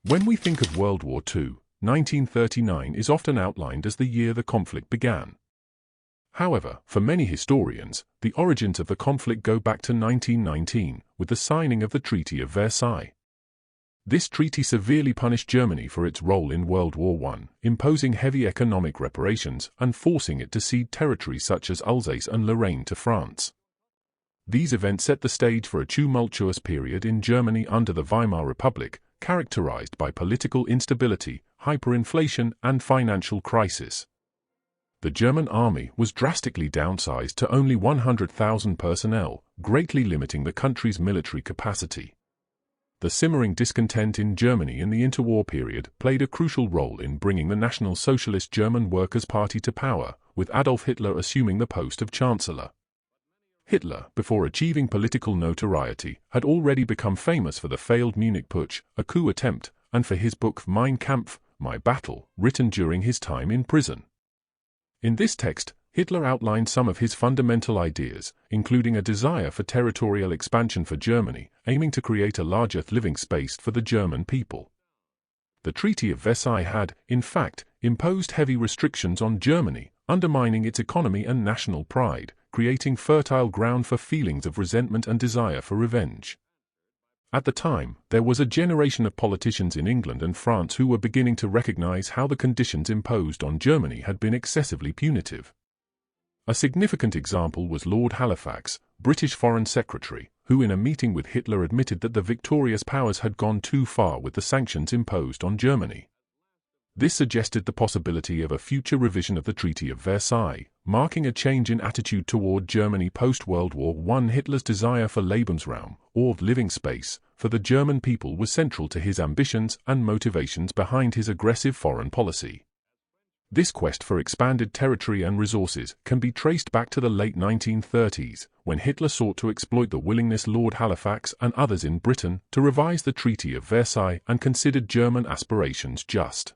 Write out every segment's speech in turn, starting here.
When we think of World War II, 1939 is often outlined as the year the conflict began. However, for many historians, the origins of the conflict go back to 1919, with the signing of the Treaty of Versailles. This treaty severely punished Germany for its role in World War I, imposing heavy economic reparations and forcing it to cede territories such as Alsace and Lorraine to France. These events set the stage for a tumultuous period in Germany under the Weimar Republic, characterized by political instability, hyperinflation, and financial crisis. The German army was drastically downsized to only 100,000 personnel, greatly limiting the country's military capacity. The simmering discontent in Germany in the interwar period played a crucial role in bringing the National Socialist German Workers' Party to power, with Adolf Hitler assuming the post of Chancellor. Hitler, before achieving political notoriety, had already become famous for the failed Munich Putsch, a coup attempt, and for his book Mein Kampf, My Battle, written during his time in prison. In this text, Hitler outlined some of his fundamental ideas, including a desire for territorial expansion for Germany, aiming to create a larger living space for the German people. The Treaty of Versailles had, in fact, imposed heavy restrictions on Germany, undermining its economy and national pride, creating fertile ground for feelings of resentment and desire for revenge. At the time, there was a generation of politicians in England and France who were beginning to recognize how the conditions imposed on Germany had been excessively punitive. A significant example was Lord Halifax, British Foreign Secretary, who in a meeting with Hitler admitted that the victorious powers had gone too far with the sanctions imposed on Germany. This suggested the possibility of a future revision of the Treaty of Versailles, marking a change in attitude toward Germany post-World War I. Hitler's desire for Lebensraum, or living space, for the German people was central to his ambitions and motivations behind his aggressive foreign policy. This quest for expanded territory and resources can be traced back to the late 1930s, when Hitler sought to exploit the willingness Lord Halifax and others in Britain to revise the Treaty of Versailles and considered German aspirations just.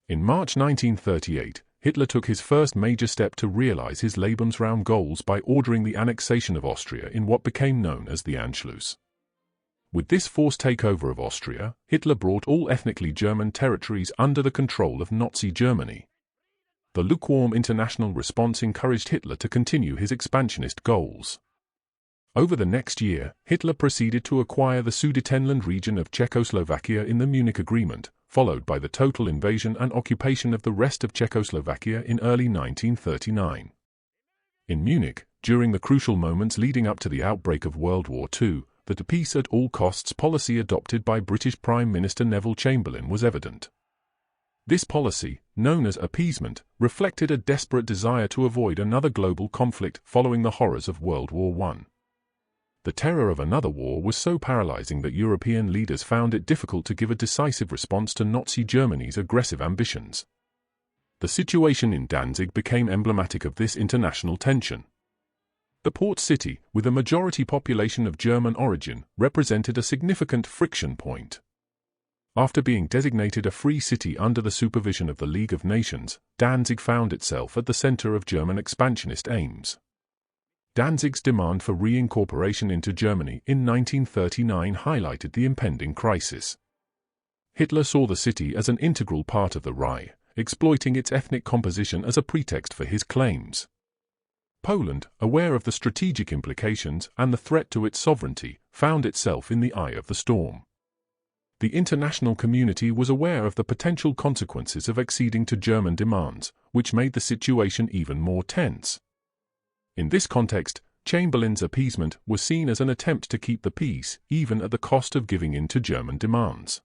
In March 1938, Hitler took his first major step to realize his Lebensraum goals by ordering the annexation of Austria in what became known as the Anschluss. With this forced takeover of Austria, Hitler brought all ethnically German territories under the control of Nazi Germany. The lukewarm international response encouraged Hitler to continue his expansionist goals. Over the next year, Hitler proceeded to acquire the Sudetenland region of Czechoslovakia in the Munich Agreement, followed by the total invasion and occupation of the rest of Czechoslovakia in early 1939. In Munich, during the crucial moments leading up to the outbreak of World War II, the peace at all costs policy adopted by British Prime Minister Neville Chamberlain was evident. This policy, known as appeasement, reflected a desperate desire to avoid another global conflict following the horrors of World War I. The terror of another war was so paralyzing that European leaders found it difficult to give a decisive response to Nazi Germany's aggressive ambitions. The situation in Danzig became emblematic of this international tension. The port city, with a majority population of German origin, represented a significant friction point. After being designated a free city under the supervision of the League of Nations, Danzig found itself at the center of German expansionist aims. Danzig's demand for reincorporation into Germany in 1939 highlighted the impending crisis. Hitler saw the city as an integral part of the Reich, exploiting its ethnic composition as a pretext for his claims. Poland, aware of the strategic implications and the threat to its sovereignty, found itself in the eye of the storm. The international community was aware of the potential consequences of acceding to German demands, which made the situation even more tense. In this context, Chamberlain's appeasement was seen as an attempt to keep the peace, even at the cost of giving in to German demands.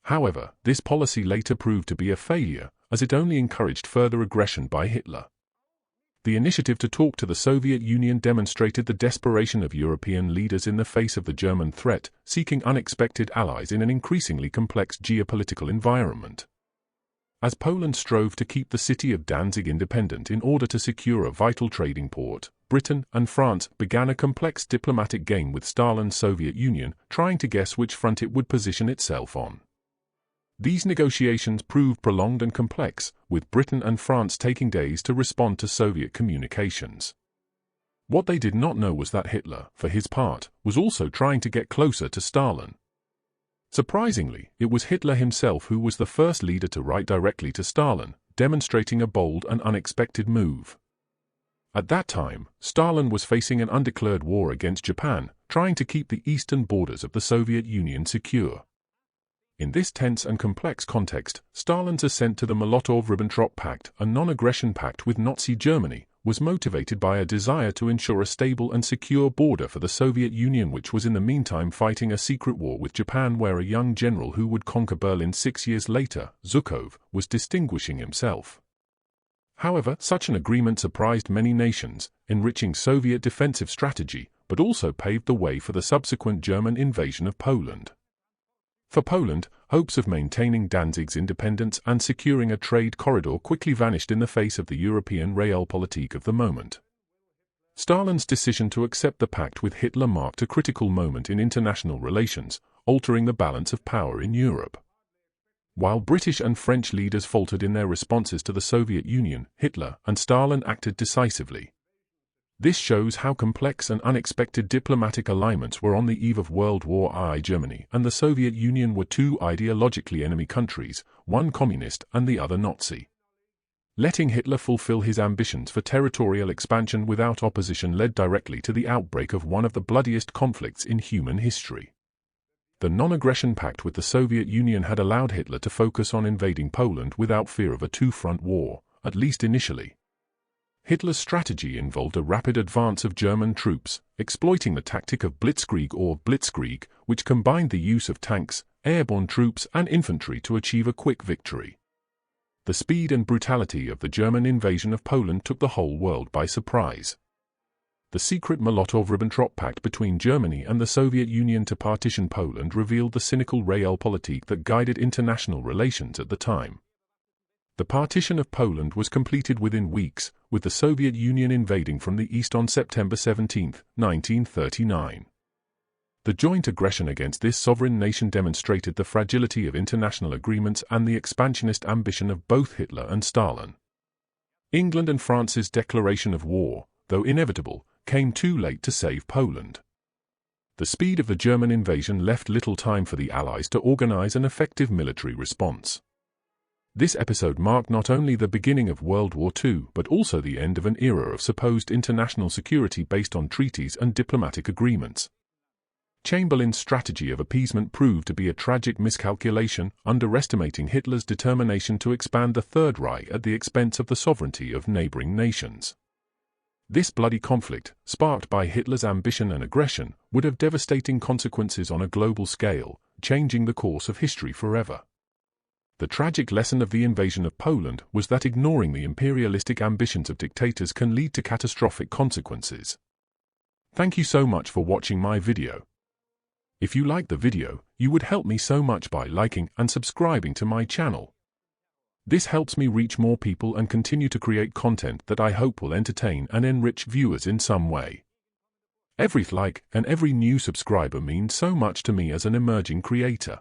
However, this policy later proved to be a failure, as it only encouraged further aggression by Hitler. The initiative to talk to the Soviet Union demonstrated the desperation of European leaders in the face of the German threat, seeking unexpected allies in an increasingly complex geopolitical environment. As Poland strove to keep the city of Danzig independent in order to secure a vital trading port, Britain and France began a complex diplomatic game with Stalin's Soviet Union, trying to guess which front it would position itself on. These negotiations proved prolonged and complex, with Britain and France taking days to respond to Soviet communications. What they did not know was that Hitler, for his part, was also trying to get closer to Stalin. Surprisingly, it was Hitler himself who was the first leader to write directly to Stalin, demonstrating a bold and unexpected move. At that time, Stalin was facing an undeclared war against Japan, trying to keep the eastern borders of the Soviet Union secure. In this tense and complex context, Stalin's assent to the Molotov-Ribbentrop Pact, a non-aggression pact with Nazi Germany, was motivated by a desire to ensure a stable and secure border for the Soviet Union, which was in the meantime fighting a secret war with Japan, where a young general who would conquer Berlin 6 years later, Zhukov, was distinguishing himself. However, such an agreement surprised many nations, enriching Soviet defensive strategy, but also paved the way for the subsequent German invasion of Poland. For Poland, hopes of maintaining Danzig's independence and securing a trade corridor quickly vanished in the face of the European realpolitik of the moment. Stalin's decision to accept the pact with Hitler marked a critical moment in international relations, altering the balance of power in Europe. While British and French leaders faltered in their responses to the Soviet Union, Hitler and Stalin acted decisively. This shows how complex and unexpected diplomatic alignments were on the eve of World War I. Germany and the Soviet Union were two ideologically enemy countries, one communist and the other Nazi. Letting Hitler fulfill his ambitions for territorial expansion without opposition led directly to the outbreak of one of the bloodiest conflicts in human history. The non-aggression pact with the Soviet Union had allowed Hitler to focus on invading Poland without fear of a two-front war, at least initially. Hitler's strategy involved a rapid advance of German troops, exploiting the tactic of blitzkrieg, which combined the use of tanks, airborne troops and infantry to achieve a quick victory. The speed and brutality of the German invasion of Poland took the whole world by surprise. The secret Molotov-Ribbentrop Pact between Germany and the Soviet Union to partition Poland revealed the cynical realpolitik that guided international relations at the time. The partition of Poland was completed within weeks, with the Soviet Union invading from the east on September 17, 1939. The joint aggression against this sovereign nation demonstrated the fragility of international agreements and the expansionist ambition of both Hitler and Stalin. England and France's declaration of war, though inevitable, came too late to save Poland. The speed of the German invasion left little time for the Allies to organize an effective military response. This episode marked not only the beginning of World War II but also the end of an era of supposed international security based on treaties and diplomatic agreements. Chamberlain's strategy of appeasement proved to be a tragic miscalculation, underestimating Hitler's determination to expand the Third Reich at the expense of the sovereignty of neighboring nations. This bloody conflict, sparked by Hitler's ambition and aggression, would have devastating consequences on a global scale, changing the course of history forever. The tragic lesson of the invasion of Poland was that ignoring the imperialistic ambitions of dictators can lead to catastrophic consequences. Thank you so much for watching my video. If you liked the video, you would help me so much by liking and subscribing to my channel. This helps me reach more people and continue to create content that I hope will entertain and enrich viewers in some way. Every like and every new subscriber means so much to me as an emerging creator.